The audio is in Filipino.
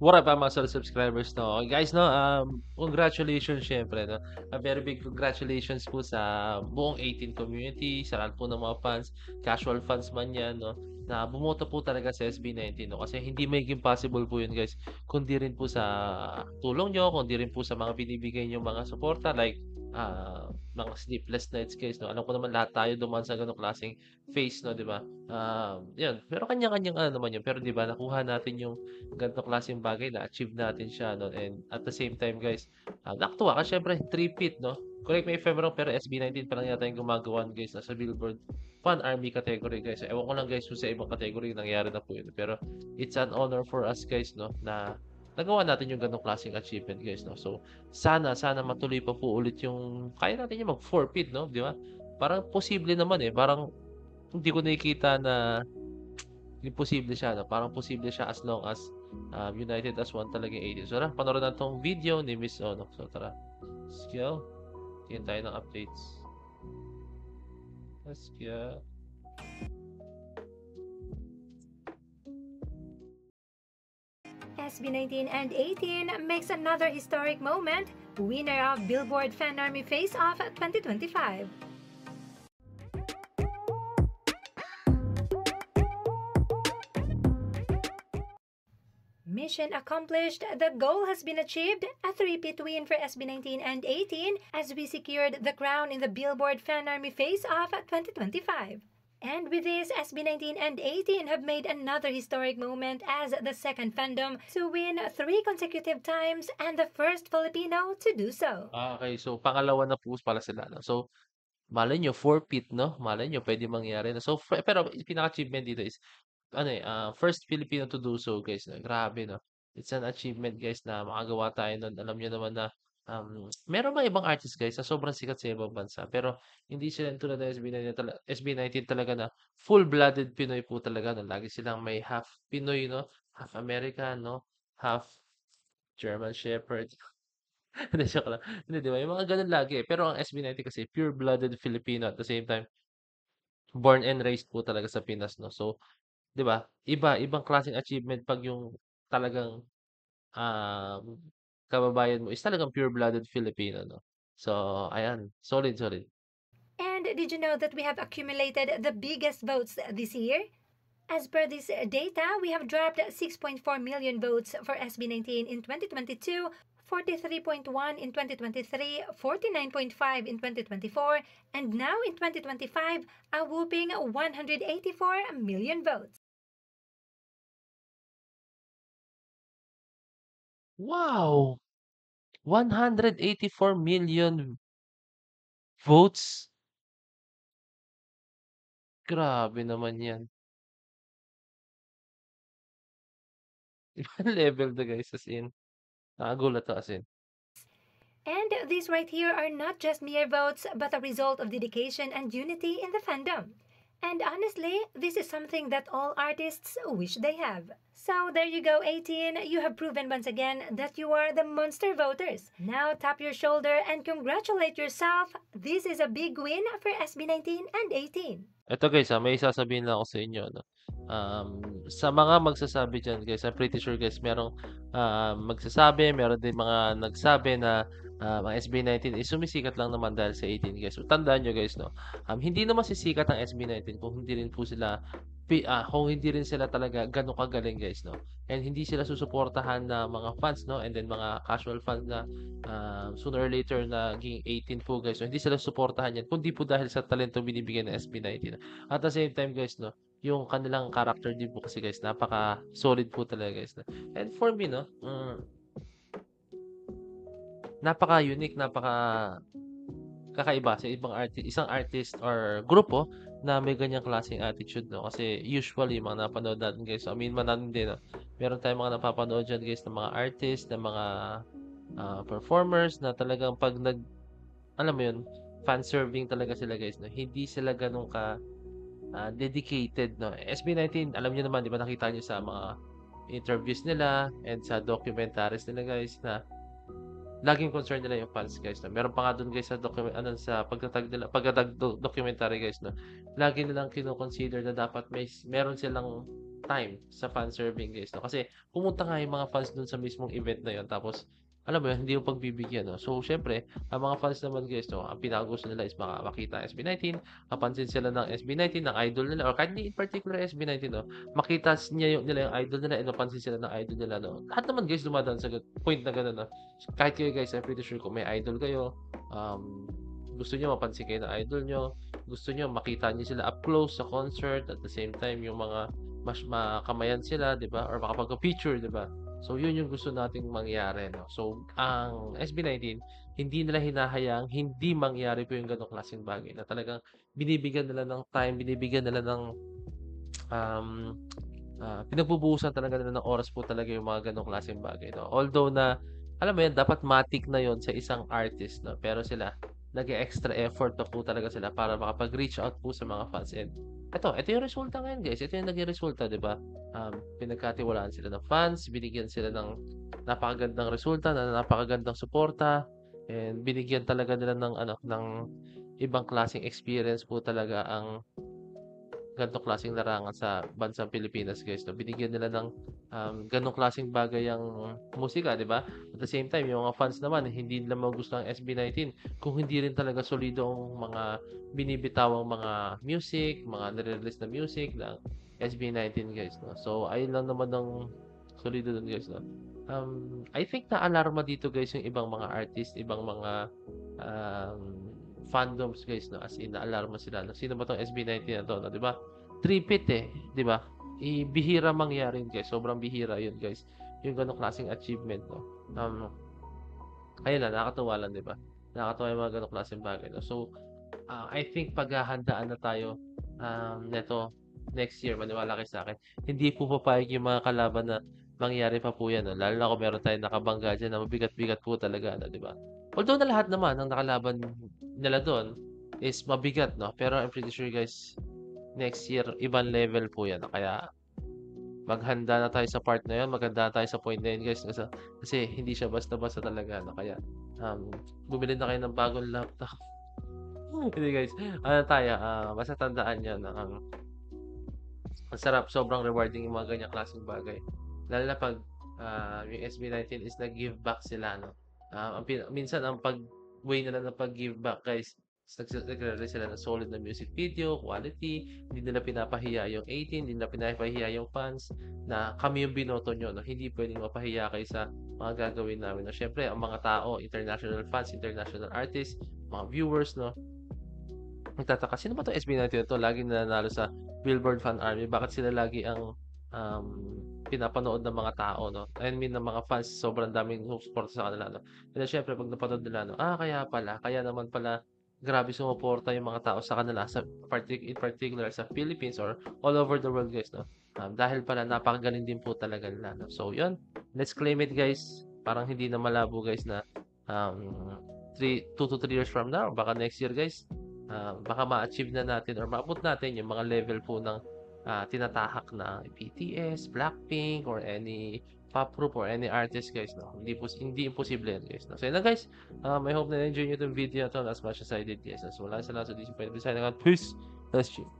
What up, mga subscribers, no? Okay, guys, no, congratulations syempre, no? A very big congratulations po sa buong 18 community, sa lahat po ng mga fans, casual fans man yan, no? Na bumoto po talaga sa SB19, no? Kasi hindi magiging possible po yun, guys, kundi rin po sa tulong nyo, kundi rin po sa mga binibigay nyo mga suporta, like, mga sleepless nights, guys, no? Alam ko naman lahat tayo dumaan sa ganong klaseng phase, no, di ba? Yun. Pero kanya-kanyang ano naman yun. Pero di ba, nakuha natin yung ganitong klaseng bagay na-achieve natin siya, no? And at the same time, guys, nakakatuwa kasi syempre, three-peat, no? Correct me if I'm wrong, pero SB19 pa lang yata yung gumagawa, guys, na sa Billboard Fan Army category, guys. Ewan ko lang, guys, kung sa ibang category nangyari na po yun. Pero it's an honor for us, guys, no? Na nagawa natin yung ganong klaseng achievement, guys, no? So, sana matuloy pa po ulit yung, kaya natin yung mag-4-peat, no? Di ba? Parang posible naman eh. Parang hindi ko nakikita na imposible siya, no? Parang posible siya as long as united as one talaga yung 18. So, tara, panoorin na tong video ni Miss Ono. So, tara. Let's go. Tingin tayo ng updates. Let's go. SB19 and 18 makes another historic moment, winner of Billboard Fan Army Face Off 2025. Mission accomplished, the goal has been achieved, a three-peat win for SB19 and 18 as we secured the crown in the Billboard Fan Army Face Off 2025. And with this, SB19 and 18 have made another historic moment as the second fandom to win 3 consecutive times and the first Filipino to do so. Okay, so pangalawa na po pala sila, no? So, malay nyo, 4-peat, no? Malay nyo, pwede mangyari na. So, pero pinaka-achievement dito is, ano eh, first Filipino to do so, guys. No? Grabe, no? It's an achievement, guys, na makagawa tayo nun. Alam nyo naman na, meron mga ibang artist, guys, na sobrang sikat sa ibang bansa. Pero, hindi sila tulad ng SB19 talaga na full-blooded Pinoy po talaga. No? Lagi silang may half Pinoy, no? Half American, no? Half German Shepherd. Hindi, joke lang. Hindi, di ba? Yung mga ganun lagi eh. Pero ang SB19 kasi, pure-blooded Filipino at the same time, born and raised po talaga sa Pinas, no? So, 'di ba? Ibang klaseng achievement pag yung talagang um, kababayan mo is talagang pure-blooded Filipino, no? So, ayan, solid, solid. And did you know that we have accumulated the biggest votes this year? As per this data, we have dropped 6.4 million votes for SB19 in 2022, 43.1 in 2023, 49.5 in 2024, and now in 2025, a whooping 184 million votes. Wow! 184 million votes. Grabe naman 'yan. Ibang level 'to, guys, as in. Nakagulat ako as in. And these right here are not just mere votes, but a result of dedication and unity in the fandom. And honestly, this is something that all artists wish they have. So there you go, 18. You have proven once again that you are the monster voters. Now tap your shoulder and congratulate yourself. This is a big win for SB19 and 18. Eto, guys, may sasabihin lang ako sa inyo, no? Sa mga magsasabi diyan, guys, I'm pretty sure, guys, merong magsasabi, meron din mga nagsabi na ang SB19 is sumisikat lang naman dahil sa 18, guys. So, tandaan niyo, guys, no? Hindi naman sisikat ang SB19 kung hindi rin sila talaga gano'n kagaling, guys, no? And hindi sila susuportahan na mga fans, no? And then mga casual fans na sooner or later naging 18 po, guys. So, hindi sila suportahan yan, kundi po dahil sa talento binibigay ng SB19. At the same time, guys, no, yung kanilang character din po kasi, guys, napaka-solid po talaga, guys. And for me, no, napaka-unique, kakaiba sa isang artist or grupo na may ganyang klaseng attitude, no? Kasi usually, mga napanood natin, guys, I mean man natin din, no? Meron tayong mga napapanood dyan, guys, ng mga artist, ng mga performers na talagang pag alam mo yun, fan serving talaga sila, guys, no? Hindi sila ganun dedicated, no? SB19, alam niyo naman, di ba, nakita niyo sa mga interviews nila and sa documentaries nila, guys, na laging concern nila yung fans, guys, no? Meron pa nga dun, guys, sa pagtatag documentary, guys, no? Lagi nilang kino-consider na dapat meron silang time sa fan serving guys, no? Kasi pumunta nga yung mga fans dun sa mismong event na yun tapos alam mo yun, hindi mo pagbibigyan, no? So, syempre, ang mga fans naman guys, no, ang pinakagusto nila is makita SB19, mapansin sila ng SB19, ng idol nila, or kahit hindi in particular SB19, no, makita nila yung idol nila and mapansin sila ng idol nila, no. Lahat naman guys dumadaan sa point na gano'n, no. Kahit kayo guys, I'm pretty sure kung may idol kayo, gusto nyo mapansin kayo ng idol nyo, gusto nyo makita nyo sila up close sa concert, at the same time, yung mga mas makamayan sila, di ba? Or makapag-picture, di ba? So, yun yung gusto nating mangyari, no? So, ang SB19, hindi nila hinahayaang hindi mangyari po yung ganong klaseng bagay na talagang binibigyan nila ng time, binibigyan nila ng um, pinagbubuhusan talaga nila ng oras po talaga yung mga ganong klaseng bagay, no? Although na, alam mo yan, dapat matik na yon sa isang artist, no? Pero sila, nag-extra effort na po talaga sila para makapag-reach out po sa mga fans. And ito yung resulta ngayon guys. Ito yung naging resulta, di ba? Pinagkatiwalaan sila ng fans, binigyan sila ng napakagandang resulta, napakagandang suporta, and binigyan talaga nila ng ng ibang klaseng experience po talaga ang ganitong klaseng larangan sa bansang Pilipinas guys, no? Binigyan nila ng ganong klaseng bagay ang musika, di ba? At the same time, yung mga fans naman, hindi nila magustuhan ang SB19 kung hindi rin talaga solido ang mga binibitawang mga music, mga nire-release na music ng SB19 guys, no? So, ayun lang naman ng solido dun guys, no? I think na-alarma dito guys yung ibang mga artist, ibang mga um, fandoms guys, no? As in, naalarma sila. No? Sino ba tong SB19 na to, no? Di ba? Tripit eh, di ba? Bihira mangyari yun guys. Sobrang bihira yun guys. Yung ganong klaseng achievement, no? Ayun lang, nakakatuwa lang, di ba? Nakakatuwa yung mga ganong klaseng bagay, no? So, I think paghahandaan na tayo neto next year, maniwala kayo sa akin. Hindi po papayag yung mga kalaban na mangyari pa po yan, no? Lalo na kung meron tayong nakabangga dyan na mabigat-bigat po talaga, no? Di ba? Although na lahat naman ng nakalaban nila doon is mabigat, no? Pero I'm pretty sure guys, next year, ibang level po yan. No? Kaya maghanda na tayo sa part na yun, maghanda tayo sa point na yun guys. Kasi hindi siya basta-basta talaga. No? Kaya bumili na kayo ng bagong laptop. Hindi guys, tayo, basta tandaan nyo na ang sarap, sobrang rewarding yung mga ganyang klaseng bagay. Lalo na pag yung SB19 is nag-give back sila, no? Minsan, ang way nila na pag-give back, guys, is nagre-release sila ng solid na music video, quality, hindi nila pinapahiya yung 18, hindi nila pinapahiya yung fans, na kami yung binoto nyo, no? Hindi pwedeng mapahiya kayo sa mga gagawin namin, no? Syempre, ang mga tao, international fans, international artists, mga viewers, no? Nagtataka, sino ba 'tong SB19 na 'to? Laging nananalo sa Billboard Fan Army. Bakit sila lagi ang um, pinapanood ng mga tao, no? I mean, ng mga fans, sobrang daming sumusuporta sa kanila, no? And then, syempre, pag napanood nila, no, kaya pala, kaya naman pala, grabe sumuporta yung mga tao sa kanila, in particular sa Philippines or all over the world, guys, no? Dahil pala, napakagaling din po talaga nila, no? So, yun. Let's claim it, guys. Parang hindi na malabo, guys, na 2 to 3 years from now, baka next year, guys, baka ma-achieve na natin or maabot natin yung mga level po ng tinatahak na BTS, Blackpink, or any pop group or any artist guys, no? Hindi imposible yan guys, no? So yun lang guys, I hope na enjoy nyo itong video na to as much as I did guys. So wala sa lahat, so this is Peace. Let's chill.